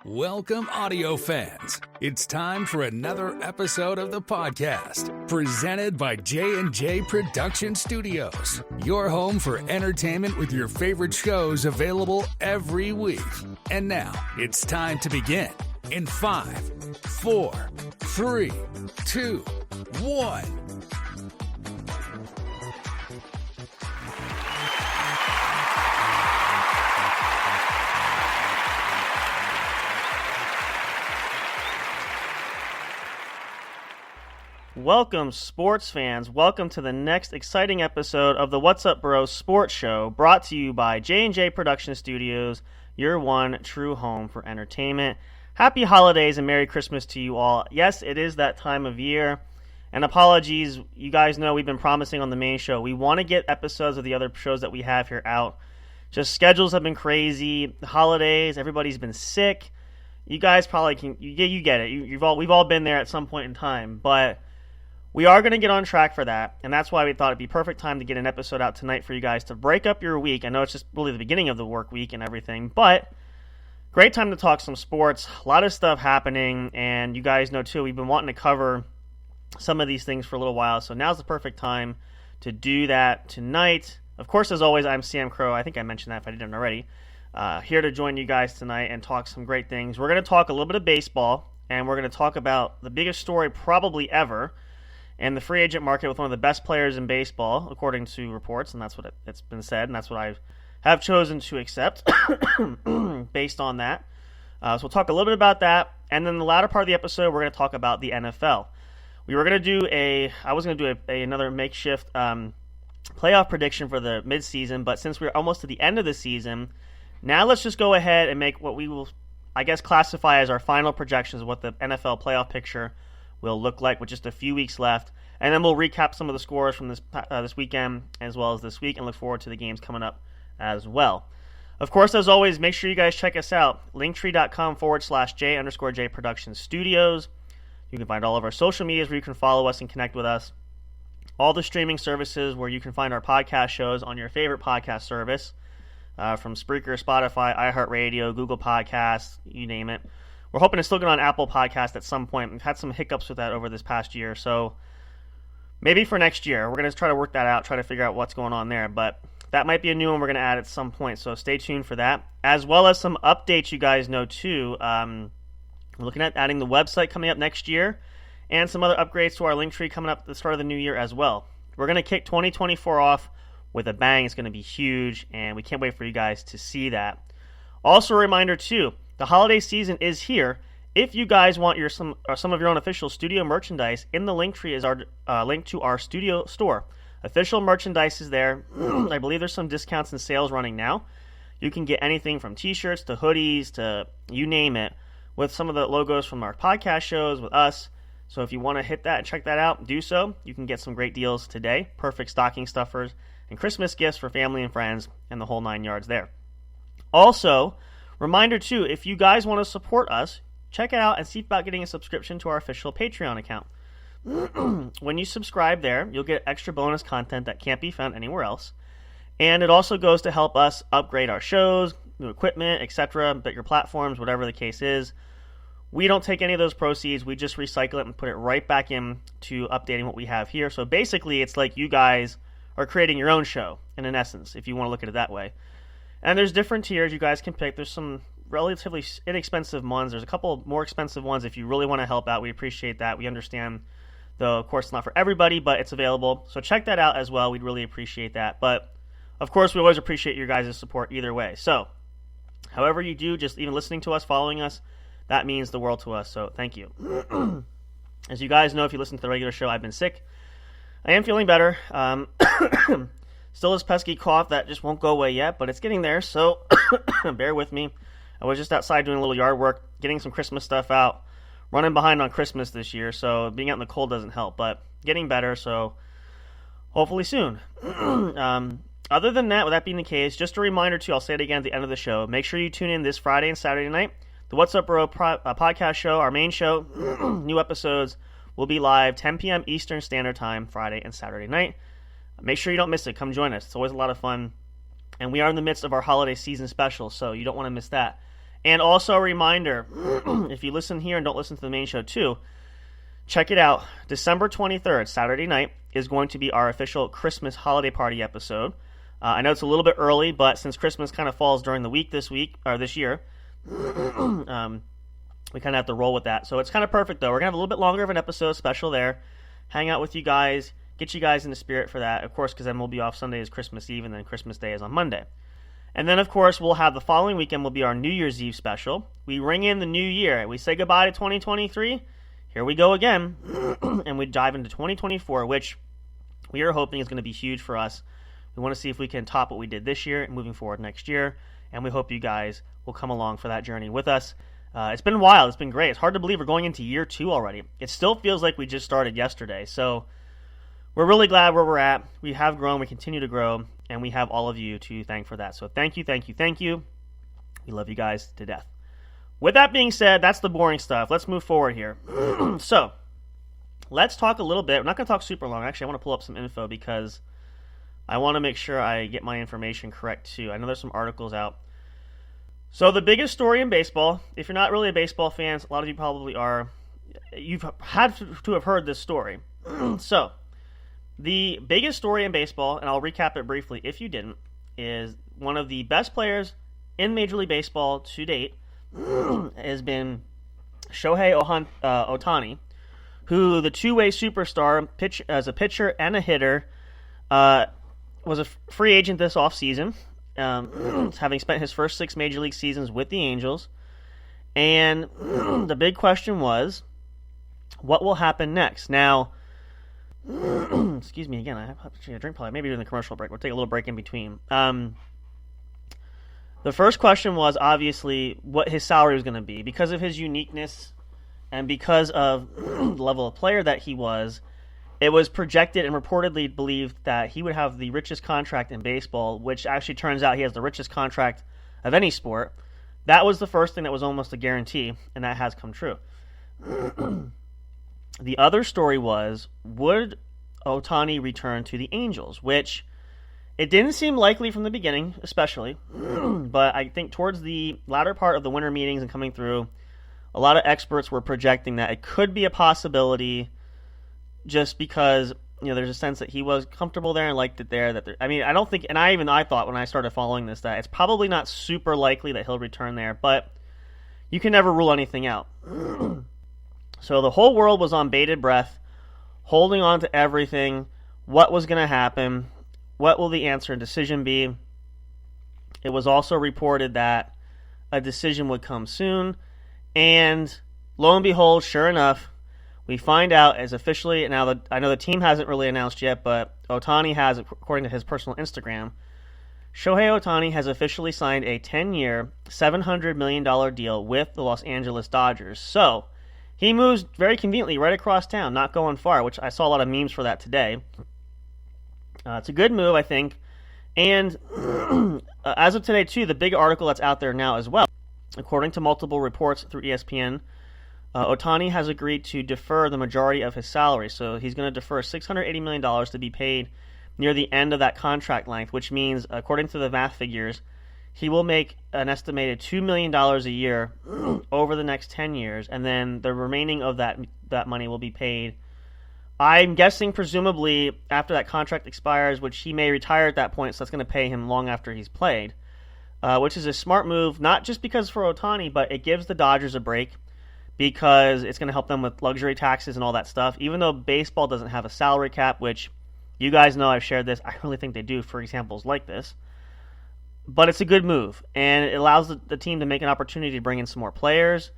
Welcome, audio fans. It's time for another episode of the podcast, presented by J&J Production Studios, your home for entertainment with your favorite shows available every week. And now, it's time to begin in 5, 4, 3, 2, 1. Welcome, sports fans. Welcome to the next exciting episode of the What's Up Bro Sports Show, brought to you by J&J Production Studios, your one true home for entertainment. Happy holidays and Merry Christmas to you all. Yes, it is that time of year. And apologies, you guys know we've been promising on the main show. We want to get episodes of the other shows that we have here out. Just schedules have been crazy. The holidays, everybody's been sick. You guys probably can, you get it. We've all been there at some point in time, but we are going to get on track for that, and that's why we thought it'd be perfect time to get an episode out tonight for you guys to break up your week. I know it's just really the beginning of the work week and everything, but great time to talk some sports. A lot of stuff happening, and you guys know too, we've been wanting to cover some of these things for a little while, so now's the perfect time to do that tonight. Of course, as always, I'm Samcro. I think I mentioned that if I didn't already. Here to join you guys tonight and talk some great things. We're going to talk a little bit of baseball, and we're going to talk about the biggest story probably ever, and the free agent market with one of the best players in baseball, according to reports, and that's what it's been said, and that's what I have chosen to accept based on that. So we'll talk a little bit about that, and then the latter part of the episode, we're going to talk about the NFL. I was going to do another makeshift playoff prediction for the midseason, but since we're almost to the end of the season, now let's just go ahead and make what we will, I guess, classify as our final projections of what the NFL playoff picture will look like with just a few weeks left, and then we'll recap some of the scores from this weekend as well as this week, and look forward to the games coming up as well. Of course, as always, make sure you guys check us out, linktree.com/J_J Production Studios. You can find all of our social medias where you can follow us and connect with us. All the streaming services where you can find our podcast shows on your favorite podcast service, from Spreaker, Spotify, iHeartRadio, Google Podcasts, you name it. We're hoping to still get on Apple Podcast at some point. We've had some hiccups with that over this past year, so maybe for next year. We're going to try to work that out, try to figure out what's going on there, but that might be a new one we're going to add at some point, so stay tuned for that, as well as some updates you guys know too. We're looking at adding the website coming up next year, and some other upgrades to our Linktree coming up at the start of the new year as well. We're going to kick 2024 off with a bang. It's going to be huge, and we can't wait for you guys to see that. Also a reminder too, the holiday season is here. If you guys want some of your own official studio merchandise, in the Linktree is our link to our studio store. Official merchandise is there. I believe there's some discounts and sales running now. You can get anything from t-shirts to hoodies to you name it, with some of the logos from our podcast shows with us. So if you want to hit that and check that out, do so. You can get some great deals today. Perfect stocking stuffers and Christmas gifts for family and friends and the whole 9 yards there. Also, reminder too, if you guys want to support us, check it out and see about getting a subscription to our official Patreon account. When you subscribe there, you'll get extra bonus content that can't be found anywhere else. And it also goes to help us upgrade our shows, new equipment, etc., but your platforms, whatever the case is. We don't take any of those proceeds. We just recycle it and put it right back in to updating what we have here. So basically, it's like you guys are creating your own show, in essence, if you want to look at it that way. And there's different tiers you guys can pick. There's some relatively inexpensive ones. There's a couple more expensive ones if you really want to help out. We appreciate that. We understand, though, of course, it's not for everybody, but it's available. So check that out as well. We'd really appreciate that. But, of course, we always appreciate your guys' support either way. So, however you do, just even listening to us, following us, that means the world to us. So thank you. As you guys know, if you listen to the regular show, I've been sick. I am feeling better. Still this pesky cough that just won't go away yet, but it's getting there, so bear with me. I was just outside doing a little yard work, getting some Christmas stuff out, running behind on Christmas this year, so being out in the cold doesn't help, but getting better, so hopefully soon. Other than that, with that being the case, just a reminder too, I'll say it again at the end of the show, make sure you tune in this Friday and Saturday night. The What's Up Bro podcast show, our main show, new episodes will be live 10 p.m. Eastern Standard Time, Friday and Saturday night. Make sure you don't miss it. Come join us. It's always a lot of fun. And we are in the midst of our holiday season special, so you don't want to miss that. And also a reminder, if you listen here and don't listen to the main show too, check it out. December 23rd, Saturday night, is going to be our official Christmas holiday party episode. I know it's a little bit early, but since Christmas kind of falls during the week this year, we kind of have to roll with that. So it's kind of perfect, though. We're going to have a little bit longer of an episode special there. Hang out with you guys, get you guys in the spirit for that, of course, because then we'll be off Sunday is Christmas Eve, and then Christmas Day is on Monday. And then, of course, we'll have the following weekend will be our New Year's Eve special. We ring in the new year. We say goodbye to 2023. Here we go again. And we dive into 2024, which we are hoping is going to be huge for us. We want to see if we can top what we did this year and moving forward next year. And we hope you guys will come along for that journey with us. It's been wild. It's been great. It's hard to believe we're going into year 2 already. It still feels like we just started yesterday. So we're really glad where we're at. We have grown. We continue to grow. And we have all of you to thank for that. So thank you, thank you, thank you. We love you guys to death. With that being said, that's the boring stuff. Let's move forward here. So let's talk a little bit. I'm not going to talk super long. Actually, I want to pull up some info because I want to make sure I get my information correct too. I know there's some articles out. So the biggest story in baseball, if you're not really a baseball fan, a lot of you probably are, you've had to have heard this story. So the biggest story in baseball, and I'll recap it briefly if you didn't, is one of the best players in Major League Baseball to date has been Shohei Ohtani, who the two-way superstar as a pitcher and a hitter, was a free agent this offseason, having spent his first 6 Major League seasons with the Angels. And the big question was, what will happen next? Now, excuse me again, I have a drink probably, maybe during the commercial break. We'll take a little break in between. The first question was obviously what his salary was going to be. Because of his uniqueness and because of the level of player that he was, it was projected and reportedly believed that he would have the richest contract in baseball, which actually turns out he has the richest contract of any sport. That was the first thing that was almost a guarantee, and that has come true. The other story was, would Ohtani return to the Angels, which it didn't seem likely from the beginning, especially, but I think towards the latter part of the winter meetings and coming through, a lot of experts were projecting that it could be a possibility just because, there's a sense that he was comfortable there and liked it there. I don't think, and I thought when I started following this that it's probably not super likely that he'll return there, but you can never rule anything out. So the whole world was on bated breath, holding on to everything. What was going to happen? What will the answer and decision be? It was also reported that a decision would come soon. And lo and behold, sure enough, we find out as officially, now I know the team hasn't really announced yet, but Ohtani has, according to his personal Instagram, Shohei Ohtani has officially signed a 10-year, $700 million deal with the Los Angeles Dodgers. So he moves very conveniently right across town, not going far, which I saw a lot of memes for that today. It's a good move, I think. And as of today, too, the big article that's out there now as well, according to multiple reports through ESPN, Ohtani has agreed to defer the majority of his salary. So he's going to defer $680 million to be paid near the end of that contract length, which means, according to the math figures, he will make an estimated $2 million a year over the next 10 years, and then the remaining of that money will be paid, I'm guessing, presumably, after that contract expires, which he may retire at that point, so that's going to pay him long after he's played, which is a smart move, not just because for Ohtani, but it gives the Dodgers a break because it's going to help them with luxury taxes and all that stuff. Even though baseball doesn't have a salary cap, which you guys know I've shared this, I really think they do for examples like this. But it's a good move, and it allows the team to make an opportunity to bring in some more players.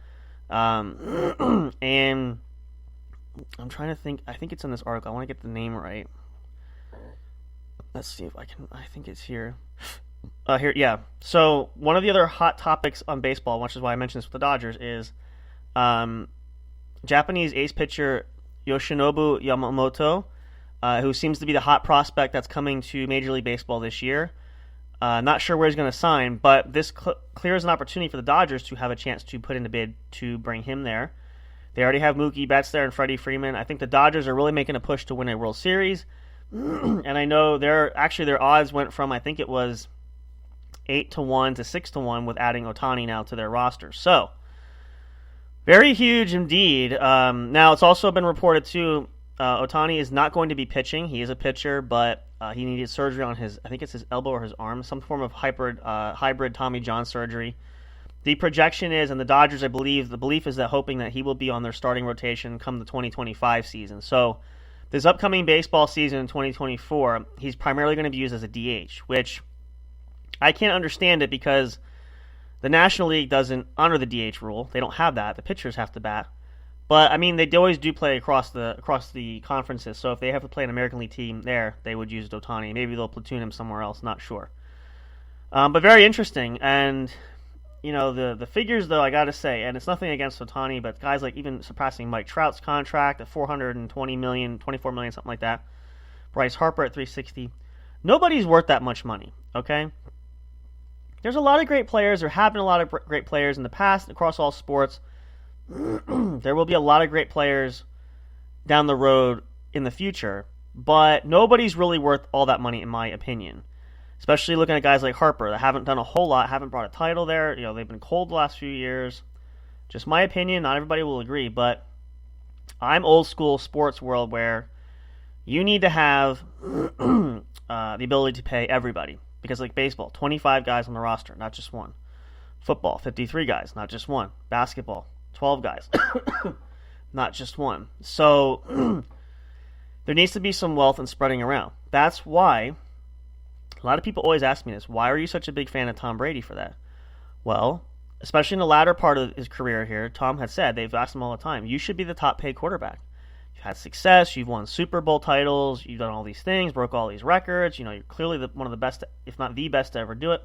And I'm trying to think. I think it's in this article. I want to get the name right. Let's see if I can. I think it's here. Here, yeah. So one of the other hot topics on baseball, which is why I mentioned this with the Dodgers, is Japanese ace pitcher Yoshinobu Yamamoto, who seems to be the hot prospect that's coming to Major League Baseball this year. Not sure where he's going to sign, but this clears an opportunity for the Dodgers to have a chance to put in a bid to bring him there. They already have Mookie Betts there and Freddie Freeman. I think the Dodgers are really making a push to win a World Series. And I know their odds went from, I think it was 8-1 to 6-1 with adding Ohtani now to their roster. So, very huge indeed. Now, it's also been reported, too, Ohtani is not going to be pitching. He is a pitcher, but he needed surgery on I think it's his elbow or his arm, some form of hybrid Tommy John surgery. The projection is, and the Dodgers, the belief is that hoping that he will be on their starting rotation come the 2025 season. So, this upcoming baseball season in 2024, he's primarily going to be used as a DH, which I can't understand it because the National League doesn't honor the DH rule. They don't have that. The pitchers have to bat. But, I mean, they always do play across the conferences, so if they have to play an American League team there, they would use Ohtani. Maybe they'll platoon him somewhere else, not sure. But very interesting, and the figures, though, I got to say, and it's nothing against Ohtani, but guys like even surpassing Mike Trout's contract at $420 million, $24 million, something like that. Bryce Harper at $360. Nobody's worth that much money, okay? There's a lot of great players. There have been a lot of great players in the past across all sports. There will be a lot of great players down the road in the future, but nobody's really worth all that money, in my opinion. Especially looking at guys like Harper that haven't done a whole lot, haven't brought a title there. They've been cold the last few years. Just my opinion. Not everybody will agree, but I'm old school sports world where you need to have the ability to pay everybody. Because like baseball, 25 guys on the roster, not just one. Football, 53 guys, not just one. Basketball, 12 guys, not just one. So there needs to be some wealth and spreading around. That's why a lot of people always ask me this. Why are you such a big fan of Tom Brady for that? Well, especially in the latter part of his career here, Tom had said, they've asked him all the time, you should be the top paid quarterback. You've had success, you've won Super Bowl titles, you've done all these things, broke all these records, you're clearly one of the best, if not the best to ever do it.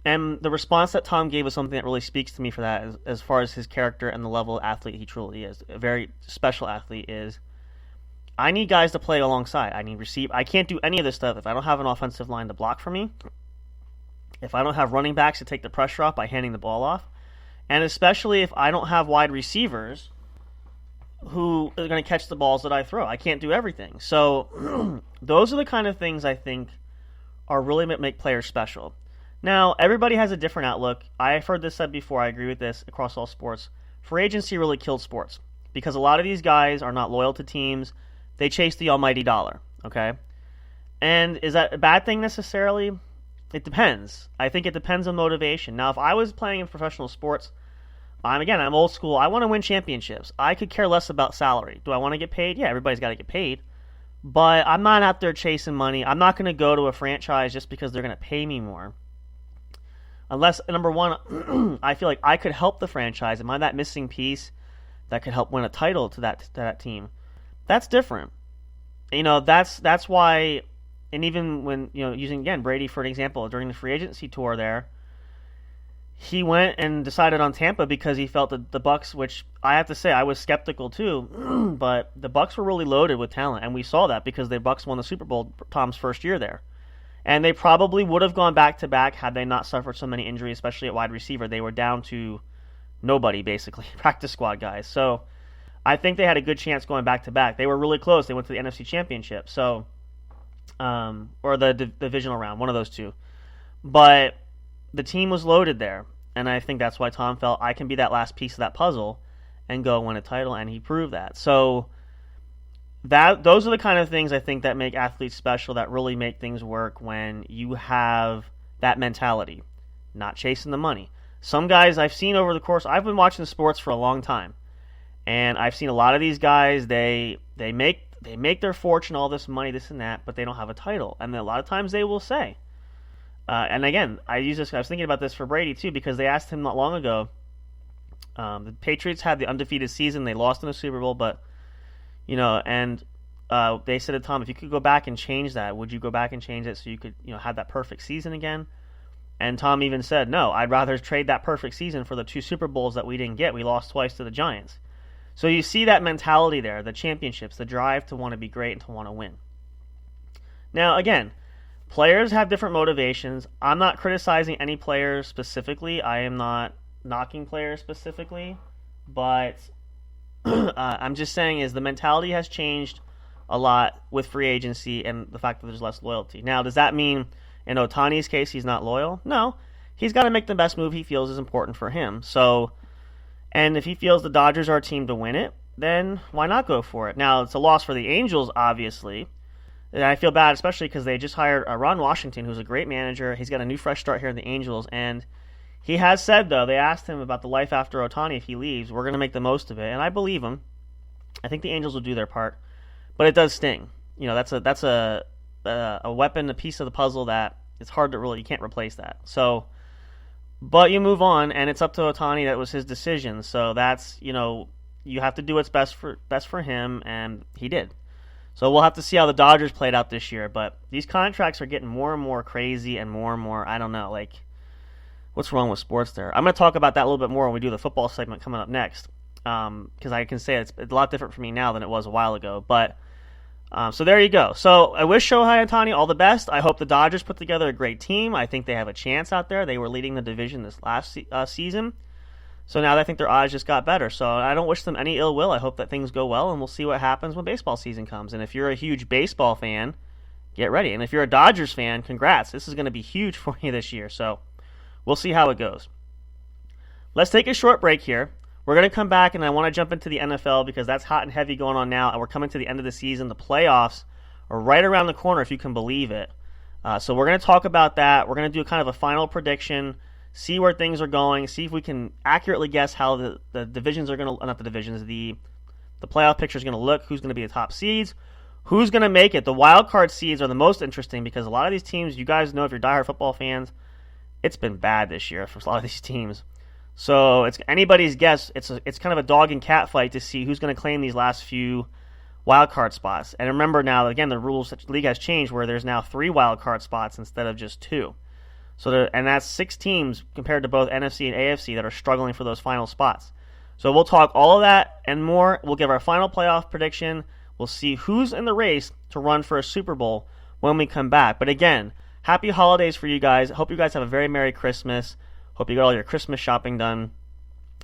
And the response that Tom gave was something that really speaks to me for that, as far as his character and the level of athlete he truly is. A very special athlete is, I need guys to play alongside. I need I can't do any of this stuff if I don't have an offensive line to block for me, if I don't have running backs to take the pressure off by handing the ball off, and especially if I don't have wide receivers who are going to catch the balls that I throw. I can't do everything. So those are the kind of things I think are really make players special. Now, everybody has a different outlook. I've heard this said before. I agree with this across all sports. Free agency really killed sports because a lot of these guys are not loyal to teams. They chase the almighty dollar, okay? And is that a bad thing necessarily? It depends. I think it depends on motivation. Now, if I was playing in professional sports, I'm old school. I want to win championships. I could care less about salary. Do I want to get paid? Yeah, everybody's got to get paid. But I'm not out there chasing money. I'm not going to go to a franchise just because they're going to pay me more. Unless, number one, I feel like I could help the franchise. Am I that missing piece that could help win a title to that team? That's different. That's why, and even when, using, again, Brady for an example, during the free agency tour there, he went and decided on Tampa because he felt that the Bucs, which I have to say I was skeptical too, but the Bucs were really loaded with talent, and we saw that because the Bucs won the Super Bowl Tom's first year there. And they probably would have gone back-to-back had they not suffered so many injuries, especially at wide receiver. They were down to nobody, basically, practice squad guys. So I think they had a good chance going back-to-back. They were really close. They went to the NFC Championship, or the divisional round, one of those two. But the team was loaded there, and I think that's why Tom felt I can be that last piece of that puzzle and go win a title, and he proved that. So those are the kind of things I think that make athletes special, that really make things work when you have that mentality, not chasing the money. Some guys I've seen over the course, I've been watching sports for a long time, and I've seen a lot of these guys, they make their fortune, all this money, this and that, but they don't have a title. And a lot of times they will say, and again, I was thinking about this for Brady too, because they asked him not long ago, the Patriots had the undefeated season, they lost in the Super Bowl, but they said to Tom, if you could go back and change that, would you go back and change it so you could, have that perfect season again? And Tom even said, no, I'd rather trade that perfect season for the 2 Super Bowls that we didn't get. We lost twice to the Giants. So you see that mentality there, the championships, the drive to want to be great and to want to win. Now, again, players have different motivations. I'm not criticizing any players specifically. I am not knocking players specifically, but I'm just saying is the mentality has changed a lot with free agency and the fact that there's less loyalty. Now, does that mean In Ohtani's case, he's not loyal. No, he's got to make the best move he feels is important for him. So, and if he feels the Dodgers are a team to win it, then why not go for it? Now, it's a loss for the Angels, obviously. And I feel bad, especially because they just hired Ron Washington, who's a great manager. He's got a new fresh start here in the Angels, and he has said, though, they asked him about the life after Ohtani if he leaves. We're going to make the most of it, and I believe him. I think the Angels will do their part, but it does sting. You know, that's a weapon, a piece of the puzzle that it's hard to really, you can't replace that. So, but you move on, and it's up to Ohtani. That was his decision. So that's, you know, you have to do what's best for him, and he did. So we'll have to see how the Dodgers played out this year. But these contracts are getting more and more crazy and more, I don't know, like, what's wrong with sports there? I'm going to talk about that a little bit more when we do the football segment coming up next. Because I can say it's a lot different for me now than it was a while ago. But so there you go. So I wish Shohei Ohtani all the best. I hope the Dodgers put together a great team. I think they have a chance out there. They were leading the division this last season. So now I think their odds just got better. So I don't wish them any ill will. I hope that things go well, and we'll see what happens when baseball season comes. And if you're a huge baseball fan, get ready. And if you're a Dodgers fan, congrats. This is going to be huge for you this year. So we'll see how it goes. Let's take a short break here. We're going to come back, and I want to jump into the NFL because that's hot and heavy going on now, and we're coming to the end of the season. The playoffs are right around the corner, if you can believe it. So we're going to talk about that. We're going to do kind of a final prediction, see where things are going, see if we can accurately guess how the divisions are going to, not the divisions, the playoff picture is going to look, who's going to be the top seeds, who's going to make it. The wild card seeds are the most interesting because a lot of these teams, you guys know if you're diehard football fans, it's been bad this year for a lot of these teams. So it's anybody's guess. It's kind of a dog and cat fight to see who's going to claim these last few wild card spots. And remember now, again, the rules that the league has changed where there's now 3 wild card spots instead of just 2. So and that's 6 teams compared to both NFC and AFC that are struggling for those final spots. So we'll talk all of that and more. We'll give our final playoff prediction. We'll see who's in the race to run for a Super Bowl when we come back. But again, happy holidays for you guys. I hope you guys have a very Merry Christmas. Hope you got all your Christmas shopping done.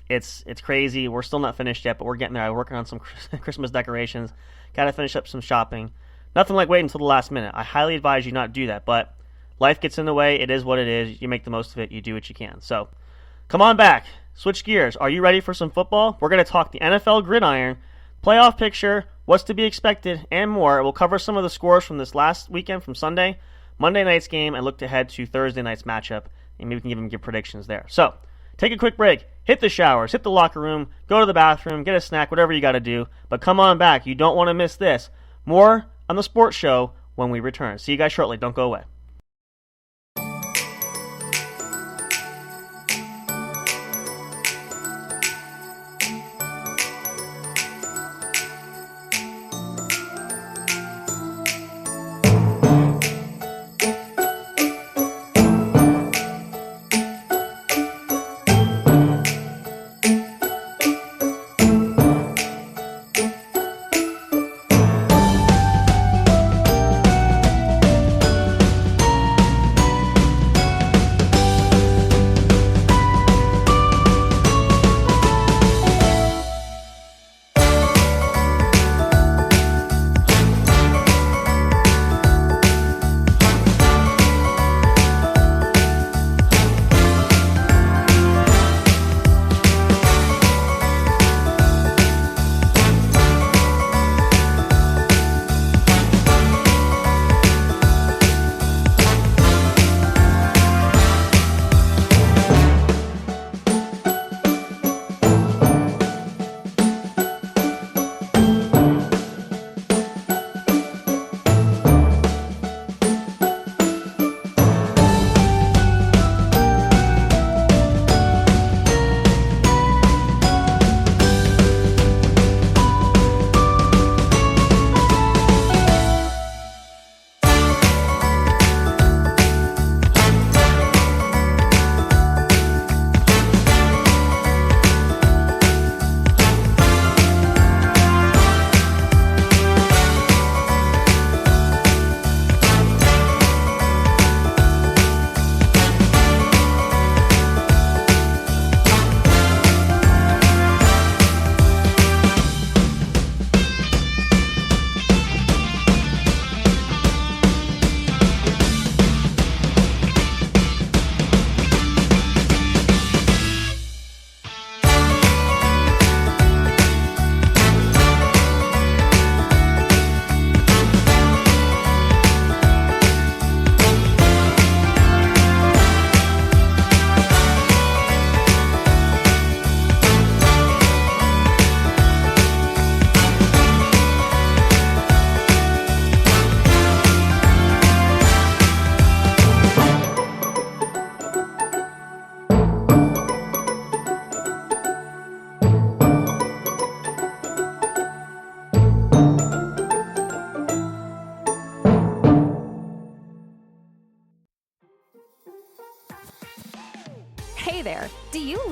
It's crazy. We're still not finished yet, but we're getting there. I'm working on some Christmas decorations. Got to finish up some shopping. Nothing like waiting until the last minute. I highly advise you not do that, but life gets in the way. It is what it is. You make the most of it. You do what you can. So come on back. Switch gears. Are you ready for some football? We're going to talk the NFL gridiron, playoff picture, what's to be expected, and more. We'll cover some of the scores from this last weekend from Sunday, Monday night's game, and look ahead to Thursday night's matchup. And maybe we can even give predictions there. So, take a quick break. Hit the showers. Hit the locker room. Go to the bathroom. Get a snack. Whatever you got to do. But come on back. You don't want to miss this. More on the sports show when we return. See you guys shortly. Don't go away.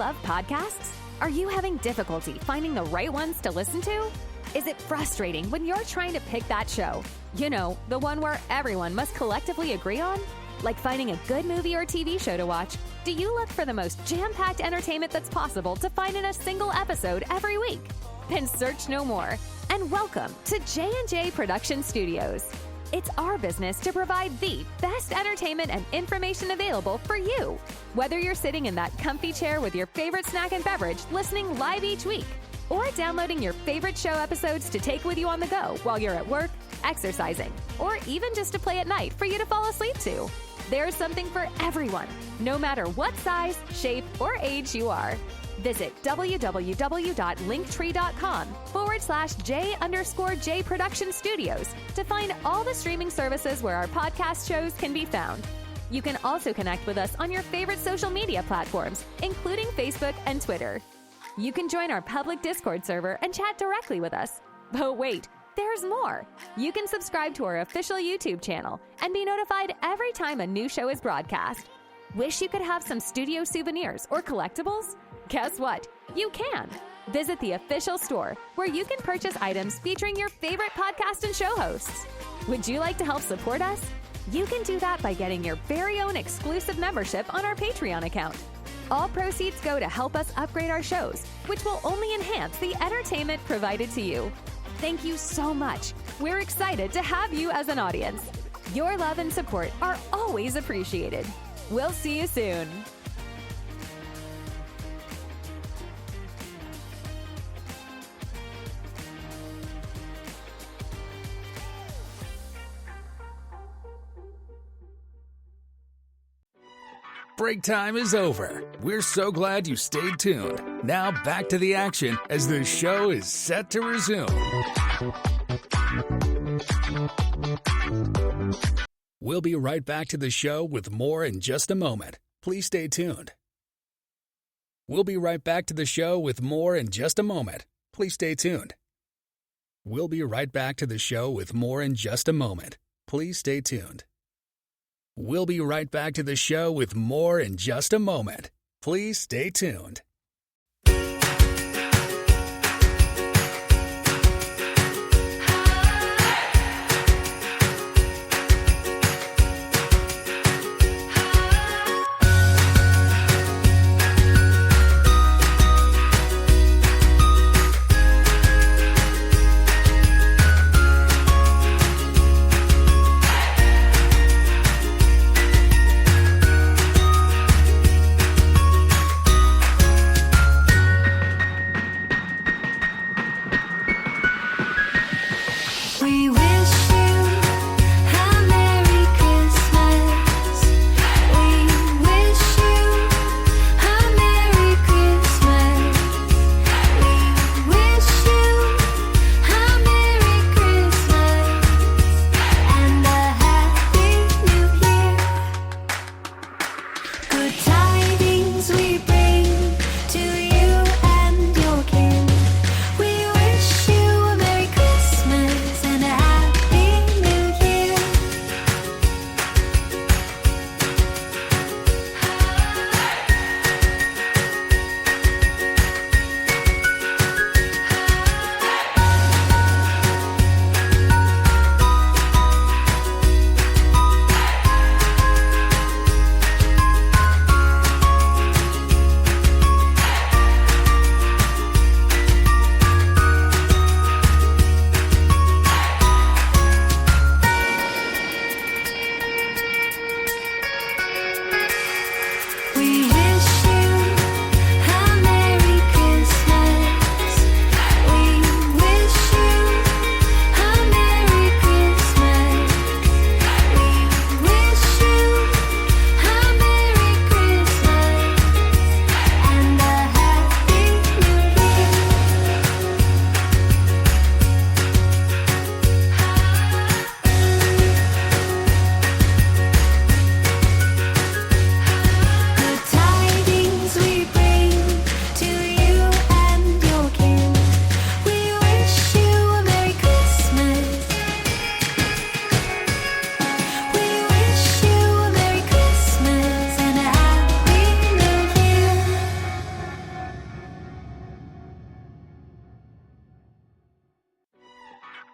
love podcasts? Are you having difficulty finding the right ones to listen to? Is it frustrating when you're trying to pick that show? You know, the one where everyone must collectively agree on? Like finding a good movie or TV show to watch, do you look for the most jam-packed entertainment that's possible to find in a single episode every week? Then search no more, and welcome to J&J Production Studios. It's our business to provide the best entertainment and information available for you. Whether you're sitting in that comfy chair with your favorite snack and beverage listening live each week, or downloading your favorite show episodes to take with you on the go while you're at work, exercising, or even just to play at night for you to fall asleep to. There's something for everyone, no matter what size, shape, or age you are. Visit www.linktree.com/J_J Production Studios to find all the streaming services where our podcast shows can be found. You can also connect with us on your favorite social media platforms, including Facebook and Twitter. You can join our public Discord server and chat directly with us. But wait, there's more. You can subscribe to our official YouTube channel and be notified every time a new show is broadcast. Wish you could have some studio souvenirs or collectibles? Guess what? You can. Visit the official store where you can purchase items featuring your favorite podcast and show hosts. Would you like to help support us? You can do that by getting your very own exclusive membership on our Patreon account. All proceeds go to help us upgrade our shows, which will only enhance the entertainment provided to you. Thank you so much. We're excited to have you as an audience. Your love and support are always appreciated. We'll see you soon. Break time is over. We're so glad you stayed tuned. Now back to the action as the show is set to resume. We'll be right back to the show with more in just a moment. Please stay tuned. We'll be right back to the show with more in just a moment. Please stay tuned. We'll be right back to the show with more in just a moment. Please stay tuned. We'll be right back to the show with more in just a moment. Please stay tuned.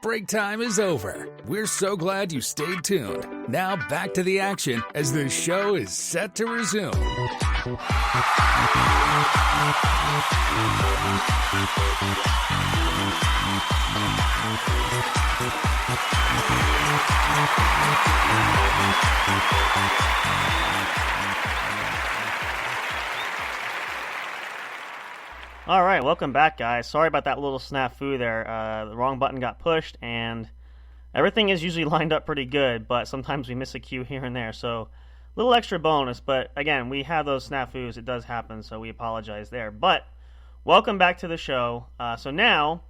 Break time is over. We're so glad you stayed tuned. Now back to the action as the show is set to resume. All right, welcome back, guys. Sorry about that little snafu there. The wrong button got pushed, and everything is usually lined up pretty good, but sometimes we miss a cue here and there. So, a little extra bonus, but again, we have those snafus. It does happen, so we apologize there. But welcome back to the show. So now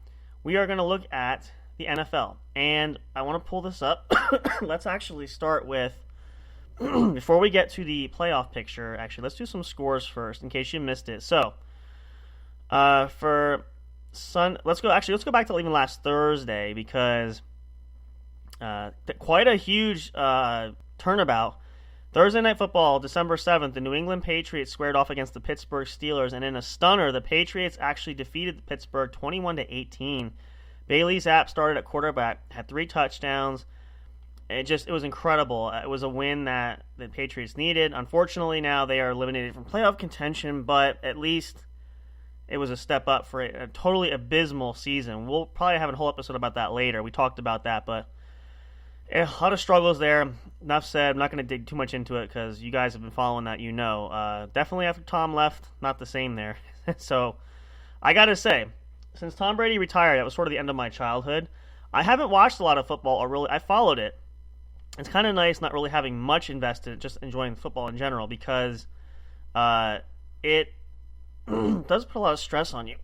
we are going to look at the NFL, and I want to pull this up. Let's actually start with, before we get to the playoff picture, actually, let's do some scores first in case you missed it. So, let's go back to even last Thursday because quite a huge turnabout. Thursday Night Football, December 7th, the New England Patriots squared off against the Pittsburgh Steelers, and in a stunner, the Patriots actually defeated the Pittsburgh 21-18. Bailey Zapp started at quarterback, had 3 touchdowns. It was incredible. It was a win that the Patriots needed. Unfortunately, now they are eliminated from playoff contention, but at least it was a step up for a totally abysmal season. We'll probably have a whole episode about that later. We talked about that, but a lot of struggles there. Enough said. I'm not going to dig too much into it because you guys have been following that, Definitely after Tom left, not the same there. So I got to say, since Tom Brady retired, that was sort of the end of my childhood. I haven't watched a lot of football, or really, I followed it. It's kind of nice not really having much invested, just enjoying football in general, because it does put a lot of stress on you.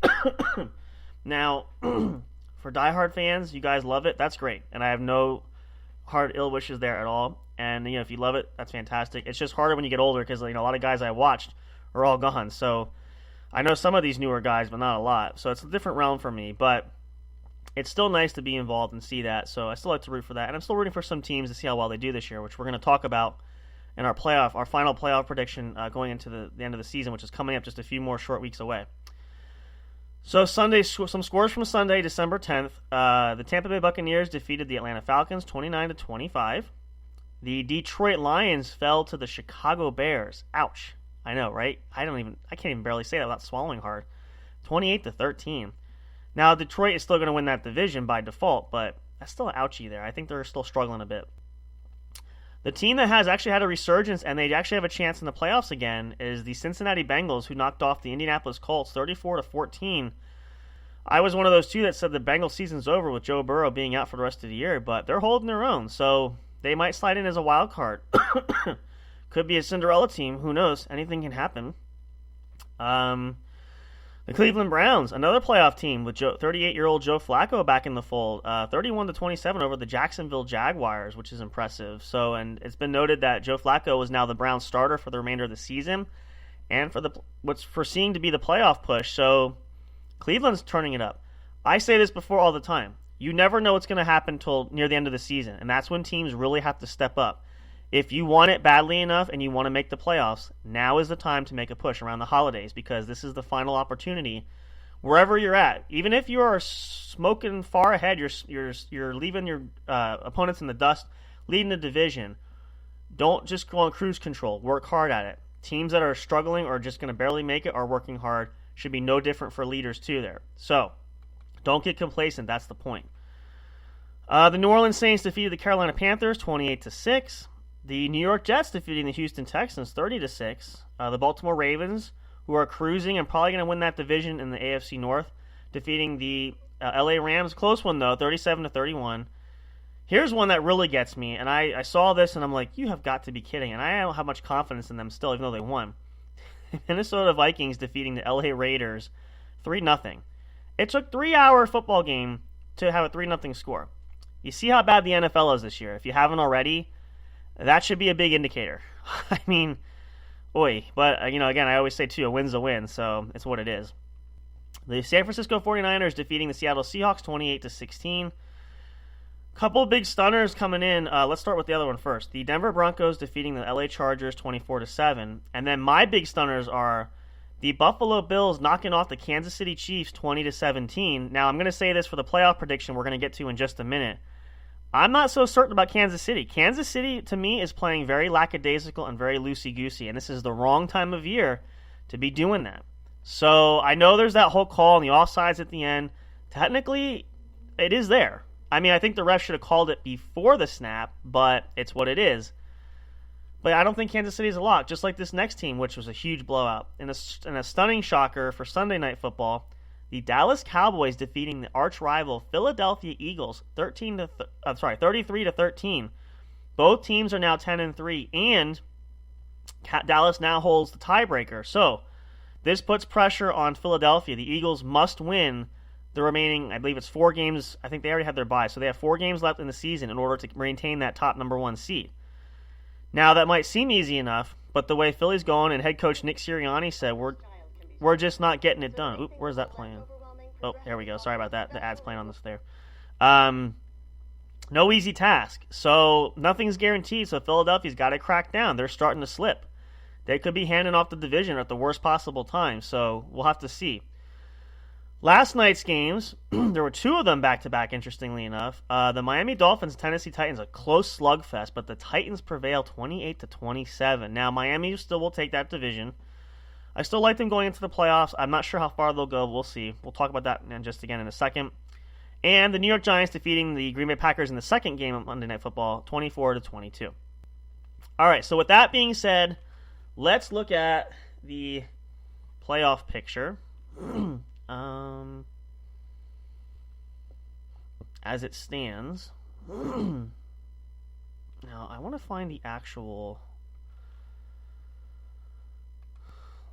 Now, for diehard fans, you guys love it. That's great, and I have no hard ill wishes there at all. And if you love it, that's fantastic. It's just harder when you get older because a lot of guys I watched are all gone. So I know some of these newer guys, but not a lot. So it's a different realm for me, but it's still nice to be involved and see that. So I still like to root for that, and I'm still rooting for some teams to see how well they do this year, which we're going to talk about in our final playoff prediction going into the end of the season, which is coming up just a few more short weeks away. So Sunday, some scores from Sunday, December 10th. The Tampa Bay Buccaneers defeated the Atlanta Falcons 29-25. The Detroit Lions fell to the Chicago Bears. Ouch. I know, right? I can't even barely say that without swallowing hard. 28-13. Now Detroit is still going to win that division by default, but that's still ouchy there. I think they're still struggling a bit. The team that has actually had a resurgence and they actually have a chance in the playoffs again is the Cincinnati Bengals, who knocked off the Indianapolis Colts 34-14. I was one of those two that said the Bengals season's over with Joe Burrow being out for the rest of the year, but they're holding their own, so they might slide in as a wild card. Could be a Cinderella team. Who knows? Anything can happen. The Cleveland Browns, another playoff team with 38-year-old Joe Flacco back in the fold, 31-27 over the Jacksonville Jaguars, which is impressive. So, and it's been noted that Joe Flacco was now the Browns starter for the remainder of the season, and for what's foreseen to be the playoff push. So, Cleveland's turning it up. I say this before all the time. You never know what's going to happen until near the end of the season, and that's when teams really have to step up. If you want it badly enough and you want to make the playoffs, now is the time to make a push around the holidays, because this is the final opportunity wherever you're at. Even if you are smoking far ahead, you're leaving your opponents in the dust, leading the division. Don't just go on cruise control. Work hard at it. Teams that are struggling or just going to barely make it are working hard. Should be no different for leaders too there. So don't get complacent. That's the point. The New Orleans Saints defeated the Carolina Panthers 28-6. The New York Jets defeating the Houston Texans 30-6. The Baltimore Ravens, who are cruising and probably going to win that division in the AFC North, defeating the LA Rams. Close one, though, 37-31. Here's one that really gets me, and I saw this, and I'm like, you have got to be kidding. And I don't have much confidence in them still, even though they won. Minnesota Vikings defeating the LA Raiders 3-0. It took 3-hour football game to have a 3-0 score. You see how bad the NFL is this year. If you haven't already, that should be a big indicator. I mean, oy. But, again, I always say, too, a win's a win, so it's what it is. The San Francisco 49ers defeating the Seattle Seahawks 28-16. Couple big stunners coming in. Let's start with the other one first. The Denver Broncos defeating the LA Chargers 24-7. And then my big stunners are the Buffalo Bills knocking off the Kansas City Chiefs 20-17. Now, I'm going to say this for the playoff prediction we're going to get to in just a minute. I'm not so certain about Kansas City. Kansas City, to me, is playing very lackadaisical and very loosey-goosey, and this is the wrong time of year to be doing that. So I know there's that whole call on the offsides at the end. Technically, it is there. I mean, I think the ref should have called it before the snap, but it's what it is. But I don't think Kansas City is a lock, just like this next team, which was a huge blowout. In a stunning shocker for Sunday Night Football, the Dallas Cowboys defeating the arch-rival Philadelphia Eagles 33-13. Both teams are now 10-3, and Dallas now holds the tiebreaker. So this puts pressure on Philadelphia. The Eagles must win the remaining, I believe it's 4 games. I think they already have their bye, so they have 4 games left in the season in order to maintain that top number 1 seed. Now, that might seem easy enough, but the way Philly's going, and head coach Nick Sirianni said, we're just not getting it done. Oop, where's that playing? Oh, there we go. Sorry about that. The ad's playing on this there. No easy task. So nothing's guaranteed, so Philadelphia's got to crack down. They're starting to slip. They could be handing off the division at the worst possible time, so we'll have to see. Last night's games, there were 2 of them back-to-back, interestingly enough. The Miami Dolphins, Tennessee Titans, a close slugfest, but the Titans prevail 28-27. Now, Miami still will take that division. I still like them going into the playoffs. I'm not sure how far they'll go. We'll see. We'll talk about that just again in a second. And the New York Giants defeating the Green Bay Packers in the second game of Monday Night Football, 24-22. All right, so with that being said, let's look at the playoff picture. As it stands. Now, I want to find the actual...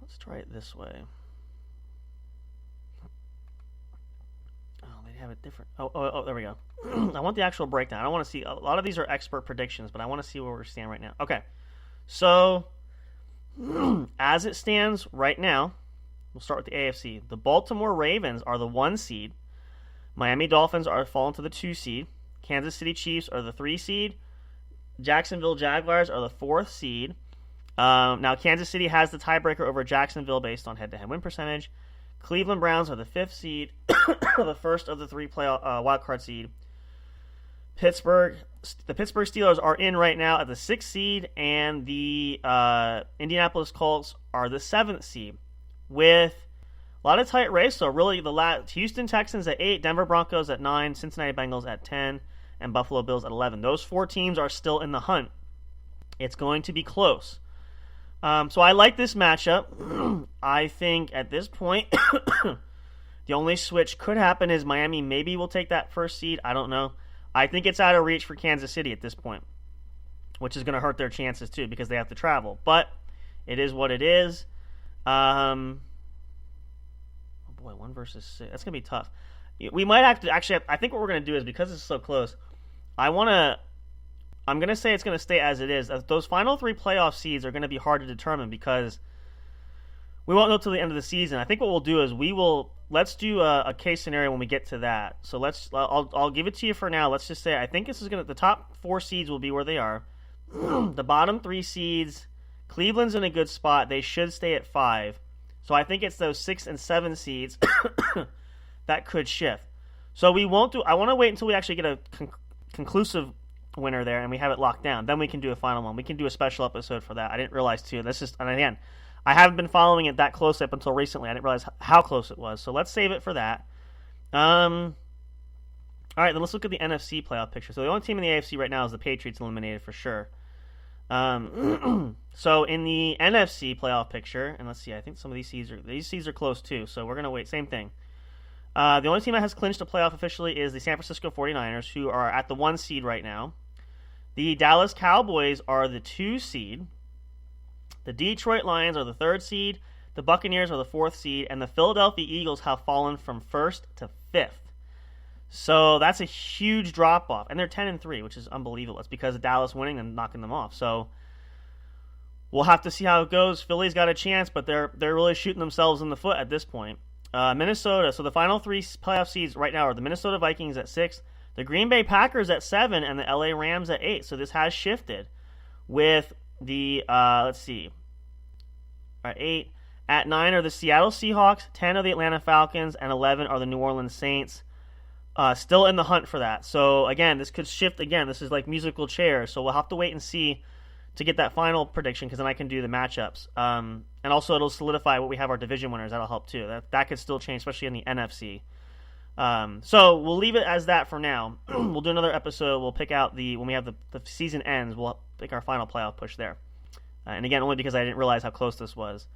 Let's try it this way. Oh, they have it different. Oh, there we go. I want the actual breakdown. I don't want to see... A lot of these are expert predictions, but I want to see where we're standing right now. Okay. So, as it stands right now, we'll start with the AFC. The Baltimore Ravens are the 1 seed. Miami Dolphins are fallen to the 2 seed. Kansas City Chiefs are the 3 seed. Jacksonville Jaguars are the 4th seed. Now, Kansas City has the tiebreaker over Jacksonville based on head-to-head win percentage. Cleveland Browns are the 5th seed, the first of the 3 wildcard seed. The Pittsburgh Steelers are in right now at the 6th seed, and the Indianapolis Colts are the 7th seed. With a lot of tight race, so really Houston Texans at 8, Denver Broncos at 9, Cincinnati Bengals at 10, and Buffalo Bills at 11. Those 4 teams are still in the hunt. It's going to be close. So I like this matchup. I think at this point, the only switch could happen is Miami maybe will take that 1st seed. I don't know. I think it's out of reach for Kansas City at this point, which is going to hurt their chances too because they have to travel. But it is what it is. Oh boy, 1 versus 6. That's going to be tough. We might have to actually. I think what we're going to do is because it's so close. I'm going to say it's going to stay as it is. Those final 3 playoff seeds are going to be hard to determine because we won't know till the end of the season. I think what we'll do is let's do a case scenario when we get to that. So I'll give it to you for now. Let's just say I think this is the top 4 seeds will be where they are. The bottom 3 seeds, Cleveland's in a good spot. They should stay at 5. So I think it's those 6 and 7 seeds that could shift. So I want to wait until we actually get a conclusive winner there and we have it locked down. Then we can do a final one. We can do a special episode for that. I didn't realize too. And again, I haven't been following it that close up until recently. I didn't realize how close it was. So let's save it for that. All right, then let's look at the NFC playoff picture. So the only team in the AFC right now is the Patriots eliminated for sure. So in the NFC playoff picture, and let's see, I think some of these seeds are close too. So we're going to wait. Same thing. The only team that has clinched a playoff officially is the San Francisco 49ers, who are at the 1 seed right now. The Dallas Cowboys are the 2 seed. The Detroit Lions are the 3rd seed. The Buccaneers are the 4th seed. And the Philadelphia Eagles have fallen from 1st to 5th. So that's a huge drop-off. And they're 10-3, which is unbelievable. It's because of Dallas winning and knocking them off. So we'll have to see how it goes. Philly's got a chance, but they're really shooting themselves in the foot at this point. Minnesota, so the final 3 playoff seeds right now are the Minnesota Vikings at 6, the Green Bay Packers at 7, and the LA Rams at 8. So this has shifted with the, 8, At 9 are the Seattle Seahawks, 10 are the Atlanta Falcons, and 11 are the New Orleans Saints. Still in the hunt for that. So, again, this could shift again. This is like musical chairs. So we'll have to wait and see to get that final prediction, because then I can do the matchups. And also it'll solidify what we have our division winners. That'll help too. That could still change, especially in the NFC. So we'll leave it as that for now. We'll do another episode. We'll pick out when we have the season ends, we'll pick our final playoff push there. And again, only because I didn't realize how close this was.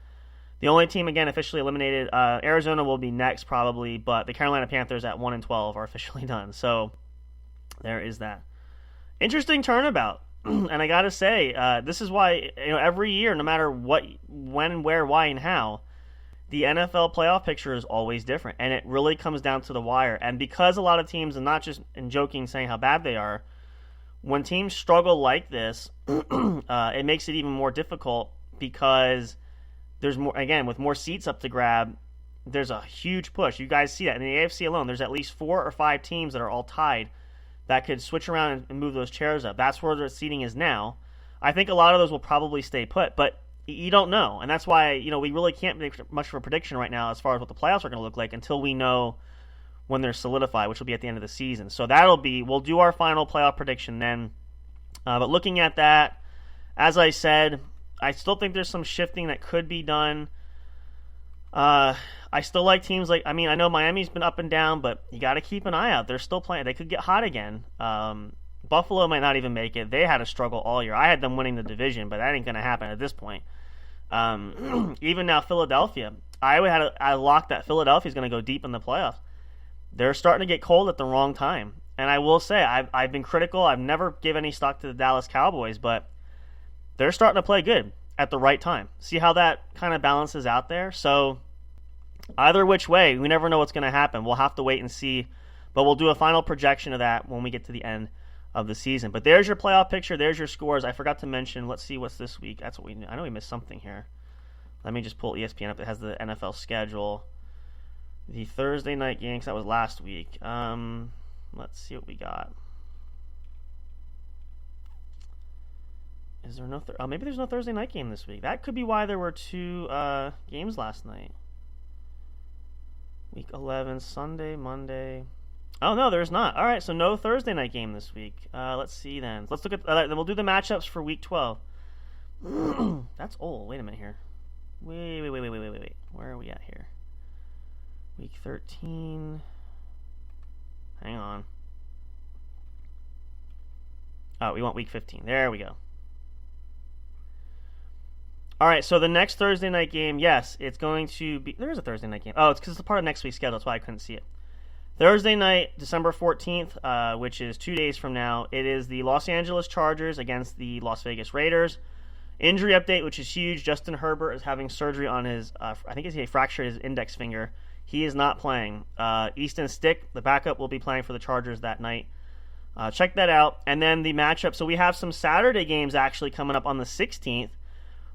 The only team, again, officially eliminated, Arizona will be next probably, but the Carolina Panthers at 1-12 are officially done. So there is that. Interesting turnabout. And I got to say, this is why, every year, no matter what, when, where, why, and how, the NFL playoff picture is always different. And it really comes down to the wire. And because a lot of teams, and not just in joking saying how bad they are, when teams struggle like this, it makes it even more difficult, because there's more, again, with more seats up to grab, there's a huge push. You guys see that. In the AFC alone, there's at least 4 or 5 teams that are all tied that could switch around and move those chairs up. That's where the seating is now. I think a lot of those will probably stay put, but you don't know. And that's why, we really can't make much of a prediction right now as far as what the playoffs are going to look like until we know when they're solidified, which will be at the end of the season. So we'll do our final playoff prediction then. But looking at that, as I said, I still think there's some shifting that could be done. I still like teams I know Miami's been up and down, but you got to keep an eye out. They're still playing. They could get hot again. Buffalo might not even make it. They had a struggle all year. I had them winning the division, but that ain't going to happen at this point. Even now, Philadelphia. I locked that Philadelphia's going to go deep in the playoffs. They're starting to get cold at the wrong time. And I will say, I've been critical. I've never given any stock to the Dallas Cowboys, but they're starting to play good at the right time. See how that kind of balances out there? So either which way, we never know what's going to happen. We'll have to wait and see. But we'll do a final projection of that when we get to the end of the season. But there's your playoff picture. There's your scores. I forgot to mention, let's see what's this week. That's what I know we missed something here. Let me just pull ESPN up. It has the NFL schedule. The Thursday night games, that was last week. Let's see what we got. Is there no maybe there's no Thursday night game this week. That could be why there were 2 games last night. Week 11, Sunday, Monday. Oh, no, there's not. All right, so no Thursday night game this week. Let's see then. Let's look at then we'll do the matchups for week 12. That's old. Wait a minute here. Wait. Where are we at here? Week 13. Hang on. Oh, we want week 15. There we go. All right, so the next Thursday night game, yes, it's going to be... There is a Thursday night game. Oh, it's because it's a part of next week's schedule. That's why I couldn't see it. Thursday night, December 14th, which is 2 days from now, it is the Los Angeles Chargers against the Las Vegas Raiders. Injury update, which is huge. Justin Herbert is having surgery on his... I think he fractured his index finger. He is not playing. Easton Stick, the backup, will be playing for the Chargers that night. Check that out. And then the matchup. So we have some Saturday games actually coming up on the 16th.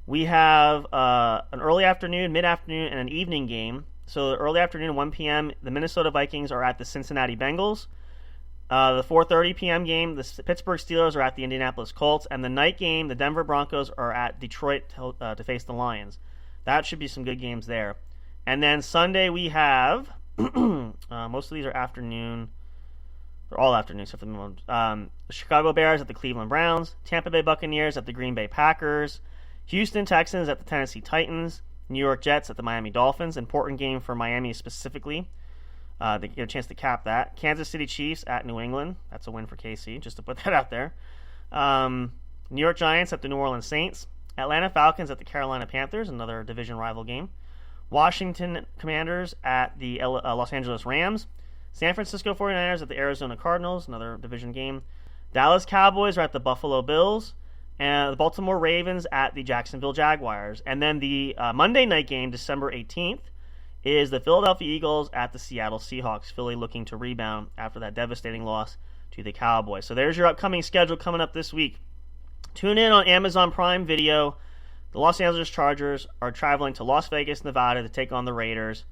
We have an early afternoon, mid-afternoon, and an evening game. So the early afternoon, 1 p.m., the Minnesota Vikings are at the Cincinnati Bengals. The 4:30 p.m. game, the Pittsburgh Steelers are at the Indianapolis Colts. And the night game, the Denver Broncos are at Detroit to face the Lions. That should be some good games there. And then Sunday we have, most of these are afternoon. They're all afternoon except for the Chicago Bears at the Cleveland Browns. Tampa Bay Buccaneers at the Green Bay Packers. Houston Texans at the Tennessee Titans. New York Jets at the Miami Dolphins. Important game for Miami specifically. They get a chance to cap that. Kansas City Chiefs at New England. That's a win for KC, just to put that out there. New York Giants at the New Orleans Saints. Atlanta Falcons at the Carolina Panthers, another division rival game. Washington Commanders at the Los Angeles Rams. San Francisco 49ers at the Arizona Cardinals, another division game. Dallas Cowboys are at the Buffalo Bills. And the Baltimore Ravens at the Jacksonville Jaguars. And then the Monday night game, December 18th, is the Philadelphia Eagles at the Seattle Seahawks. Philly looking to rebound after that devastating loss to the Cowboys. So there's your upcoming schedule coming up this week. Tune in on Amazon Prime Video. The Los Angeles Chargers are traveling to Las Vegas, Nevada to take on the Raiders.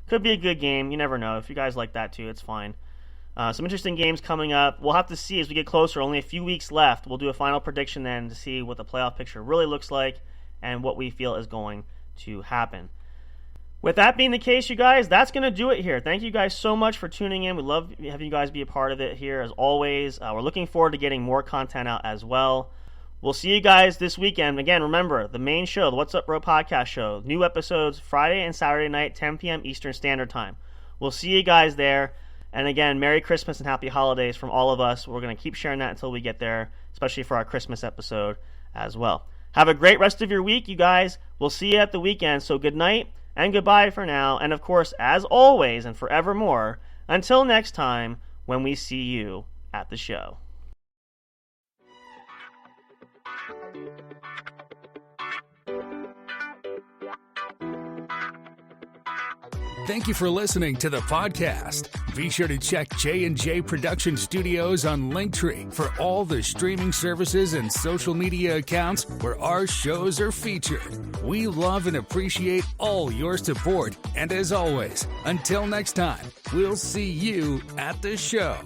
Could be a good game. You never know. If you guys like that too, it's fine. Some interesting games coming up. We'll have to see as we get closer. Only a few weeks left. We'll do a final prediction then to see what the playoff picture really looks like and what we feel is going to happen. With that being the case, you guys, that's going to do it here. Thank you guys so much for tuning in. We love having you guys be a part of it here as always. We're looking forward to getting more content out as well. We'll see you guys this weekend. Again, remember, the main show, the What's Up Bro podcast show, new episodes Friday and Saturday night, 10 p.m. Eastern Standard Time. We'll see you guys there. And again, Merry Christmas and Happy Holidays from all of us. We're going to keep sharing that until we get there, especially for our Christmas episode as well. Have a great rest of your week, you guys. We'll see you at the weekend. So good night and goodbye for now. And of course, as always and forevermore, until next time when we see you at the show. Thank you for listening to the podcast. Be sure to check J&J Production Studios on Linktree for all the streaming services and social media accounts where our shows are featured. We love and appreciate all your support. And as always, until next time, we'll see you at the show.